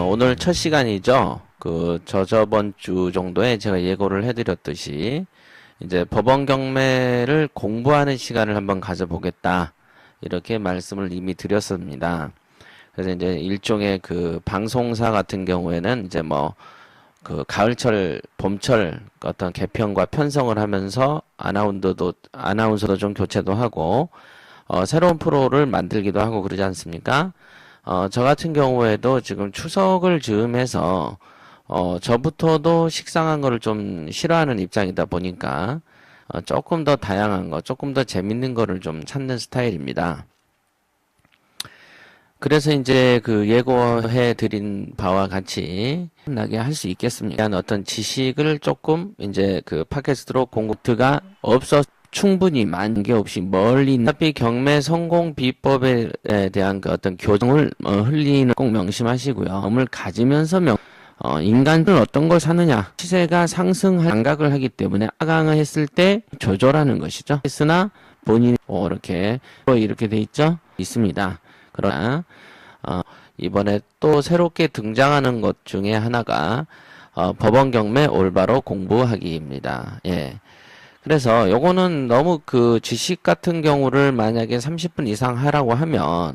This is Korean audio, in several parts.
오늘 첫 시간이죠. 저번 주 정도에 제가 예고를 해드렸듯이, 이제 법원 경매를 공부하는 시간을 한번 가져보겠다. 이렇게 말씀을 이미 드렸습니다. 그래서 이제 일종의 방송사 같은 경우에는 이제 가을철, 봄철 어떤 개편과 편성을 하면서 아나운서도 좀 교체도 하고, 새로운 프로를 만들기도 하고 그러지 않습니까? 저 같은 경우에도 지금 추석을 즈음해서, 저부터도 식상한 거를 좀 싫어하는 입장이다 보니까, 조금 더 다양한 거, 조금 더 재밌는 거를 좀 찾는 스타일입니다. 그래서 이제 예고해 드린 바와 같이 나게 할 수 있겠습니다. 어떤 지식을 조금 이제 팟캐스트로 공급트가 충분히 만개 없이 멀리 어차피 경매 성공 비법에 대한 어떤 교정을 흘리는 꼭 명심하시고요. 마음을 가지면서 인간은 어떤 걸 사느냐, 시세가 상승할 감각을 하기 때문에 하강을 했을 때 조절하는 것이죠. 했으나 본인이 이렇게 돼 있죠? 있습니다. 그러나 이번에 또 새롭게 등장하는 것 중에 하나가 법원 경매 올바로 공부하기입니다. 예. 그래서 요거는 너무 지식 같은 경우를 만약에 30분 이상 하라고 하면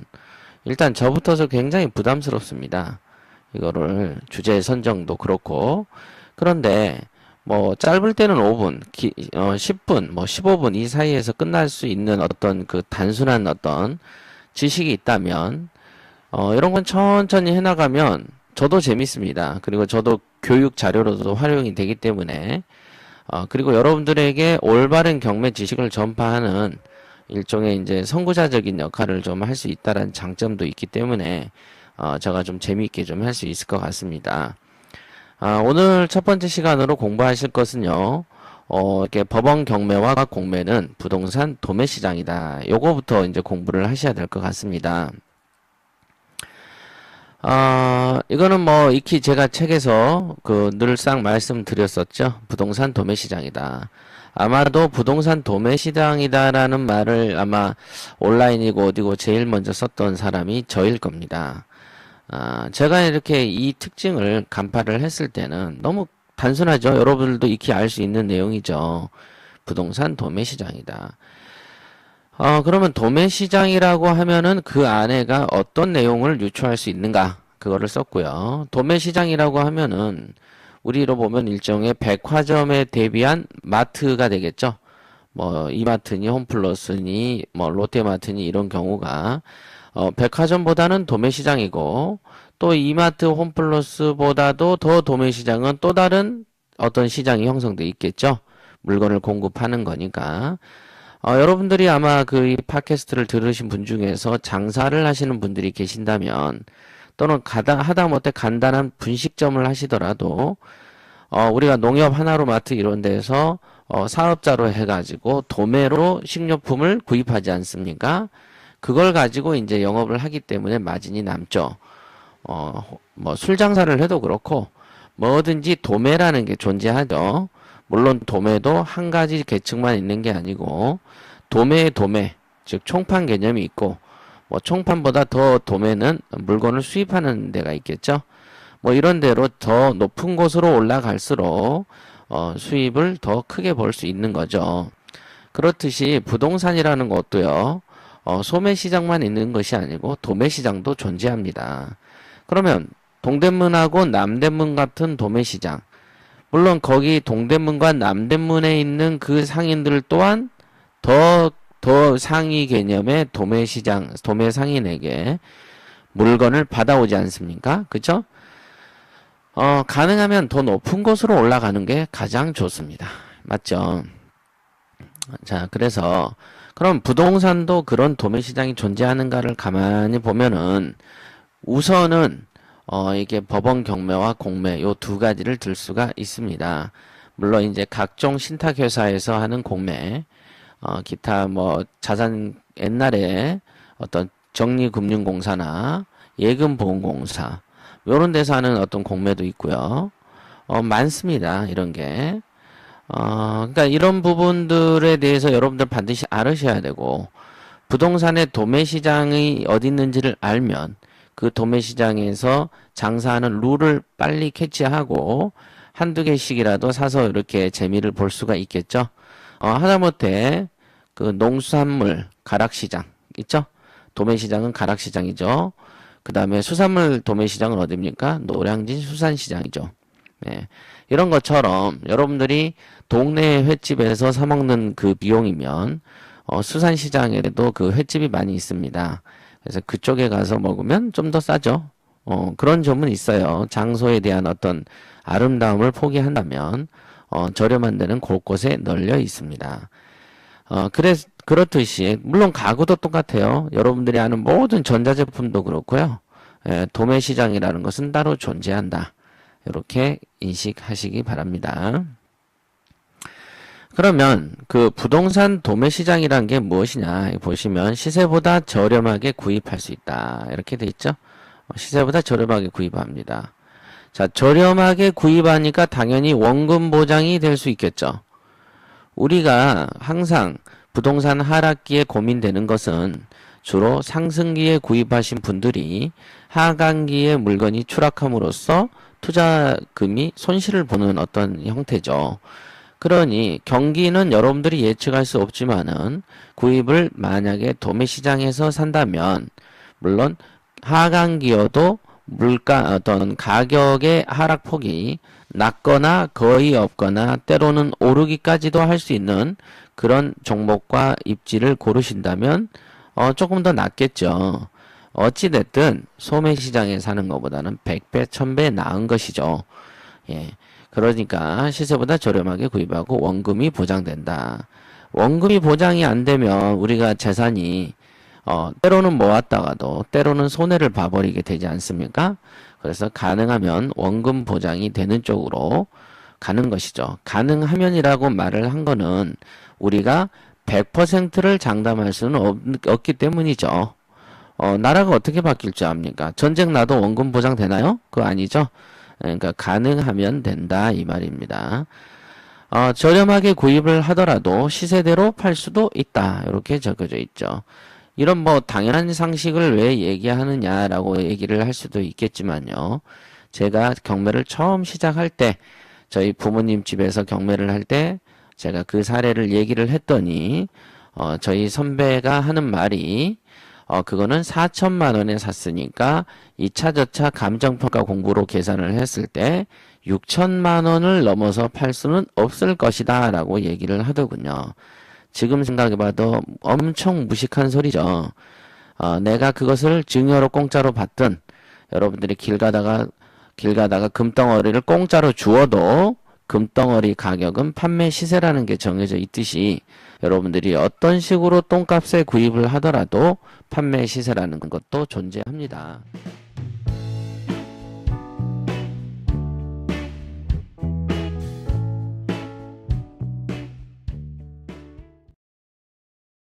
일단 저부터서 굉장히 부담스럽습니다. 이거를 주제 선정도 그렇고. 그런데 짧을 때는 5분, 10분, 15분 이 사이에서 끝날 수 있는 어떤 단순한 어떤 지식이 있다면 이런 건 천천히 해나가면 저도 재밌습니다. 그리고 저도 교육 자료로도 활용이 되기 때문에 그리고 여러분들에게 올바른 경매 지식을 전파하는 일종의 이제 선구자적인 역할을 좀 할 수 있다는 장점도 있기 때문에 제가 좀 재미있게 좀 할 수 있을 것 같습니다. 오늘 첫 번째 시간으로 공부하실 것은요. 이렇게 법원 경매와 공매는 부동산 도매 시장이다. 요거부터 이제 공부를 하셔야 될 것 같습니다. 이거는 익히 제가 책에서 늘상 말씀드렸었죠. 부동산 도매 시장이다. 아마도 부동산 도매 시장이다라는 말을 아마 온라인이고 어디고 제일 먼저 썼던 사람이 저일 겁니다. 제가 이렇게 이 특징을 간파를 했을 때는 너무 단순하죠. 여러분들도 익히 알 수 있는 내용이죠. 부동산 도매 시장이다. 그러면 도매 시장이라고 하면은 그 안에가 어떤 내용을 유추할 수 있는가? 그거를 썼고요. 도매 시장이라고 하면은 우리로 보면 일종의 백화점에 대비한 마트가 되겠죠. 이마트니 홈플러스니 롯데마트니 이런 경우가 백화점보다는 도매 시장이고 또 이마트 홈플러스보다도 더 도매 시장은 또 다른 어떤 시장이 형성돼 있겠죠. 물건을 공급하는 거니까. 여러분들이 아마 이 팟캐스트를 들으신 분 중에서 장사를 하시는 분들이 계신다면 또는 하다못해 간단한 분식점을 하시더라도 우리가 농협 하나로마트 이런 데서 사업자로 해가지고 도매로 식료품을 구입하지 않습니까? 그걸 가지고 이제 영업을 하기 때문에 마진이 남죠. 술 장사를 해도 그렇고 뭐든지 도매라는 게 존재하죠. 물론 도매도 한 가지 계층만 있는 게 아니고 도매의 도매, 즉 총판 개념이 있고 총판보다 더 도매는 물건을 수입하는 데가 있겠죠. 이런 대로 더 높은 곳으로 올라갈수록 수입을 더 크게 벌 수 있는 거죠. 그렇듯이 부동산이라는 것도요. 소매 시장만 있는 것이 아니고 도매 시장도 존재합니다. 그러면 동대문하고 남대문 같은 도매 시장, 물론 거기 동대문과 남대문에 있는 그 상인들 또한 더 상위 개념의 도매 시장, 도매 상인에게 물건을 받아오지 않습니까? 그쵸? 가능하면 더 높은 곳으로 올라가는 게 가장 좋습니다. 맞죠? 자, 그래서 그럼 부동산도 그런 도매 시장이 존재하는가를 가만히 보면은 우선은 이게 법원 경매와 공매 요 두 가지를 들 수가 있습니다. 물론 이제 각종 신탁회사에서 하는 공매, 기타 자산 옛날에 어떤 정리금융공사나 예금보험공사 요런 데서 하는 어떤 공매도 있고요. 많습니다. 이런 게. 그러니까 이런 부분들에 대해서 여러분들 반드시 알으셔야 되고 부동산의 도매 시장이 어디 있는지를 알면 그 도매시장에서 장사하는 룰을 빨리 캐치하고 한두 개씩이라도 사서 이렇게 재미를 볼 수가 있겠죠. 하다못해 그 농수산물 가락시장 있죠? 도매시장은 가락시장이죠. 그 다음에 수산물 도매시장은 어디입니까? 노량진 수산시장이죠. 네. 이런 것처럼 여러분들이 동네 횟집에서 사 먹는 그 비용이면 수산시장에도 그 횟집이 많이 있습니다. 그래서 그쪽에 가서 먹으면 좀 더 싸죠. 그런 점은 있어요. 장소에 대한 어떤 아름다움을 포기한다면 저렴한 데는 곳곳에 널려 있습니다. 그렇듯이 물론 가구도 똑같아요. 여러분들이 아는 모든 전자제품도 그렇고요. 도매시장이라는 것은 따로 존재한다. 이렇게 인식하시기 바랍니다. 그러면 그 부동산 도매시장이란 게 무엇이냐 보시면 시세보다 저렴하게 구입할 수 있다. 이렇게 돼 있죠. 시세보다 저렴하게 구입합니다. 자, 저렴하게 구입하니까 당연히 원금 보장이 될 수 있겠죠. 우리가 항상 부동산 하락기에 고민되는 것은 주로 상승기에 구입하신 분들이 하강기에 물건이 추락함으로써 투자금이 손실을 보는 어떤 형태죠. 그러니 경기는 여러분들이 예측할 수 없지만은 구입을 만약에 도매시장에서 산다면 물론 하강기여도 물가 어떤 가격의 하락폭이 낮거나 거의 없거나 때로는 오르기까지도 할 수 있는 그런 종목과 입지를 고르신다면 조금 더 낫겠죠. 어찌됐든 소매시장에 사는 것보다는 100배, 1000배 나은 것이죠. 예. 그러니까 시세보다 저렴하게 구입하고 원금이 보장된다. 원금이 보장이 안 되면 우리가 재산이 때로는 모았다가도 때로는 손해를 봐버리게 되지 않습니까? 그래서 가능하면 원금 보장이 되는 쪽으로 가는 것이죠. 가능하면이라고 말을 한 거는 우리가 100%를 장담할 수는 없기 때문이죠. 나라가 어떻게 바뀔 줄 압니까? 전쟁 나도 원금 보장 되나요? 그거 아니죠? 그러니까 가능하면 된다 이 말입니다. 저렴하게 구입을 하더라도 시세대로 팔 수도 있다. 이렇게 적혀져 있죠. 이런 뭐 당연한 상식을 왜 얘기하느냐라고 얘기를 할 수도 있겠지만요. 제가 경매를 처음 시작할 때 저희 부모님 집에서 경매를 할 때 제가 그 사례를 얘기를 했더니 저희 선배가 하는 말이 그거는 4천만 원에 샀으니까 2차 저차 감정평가 공부로 계산을 했을 때 6천만 원을 넘어서 팔 수는 없을 것이다 라고 얘기를 하더군요. 지금 생각해봐도 엄청 무식한 소리죠. 내가 그것을 증여로 공짜로 받든 여러분들이 길 가다가 금덩어리를 공짜로 주어도 금덩어리 가격은 판매 시세라는 게 정해져 있듯이 여러분들이 어떤 식으로 똥값에 구입을 하더라도 판매 시세라는 것도 존재합니다.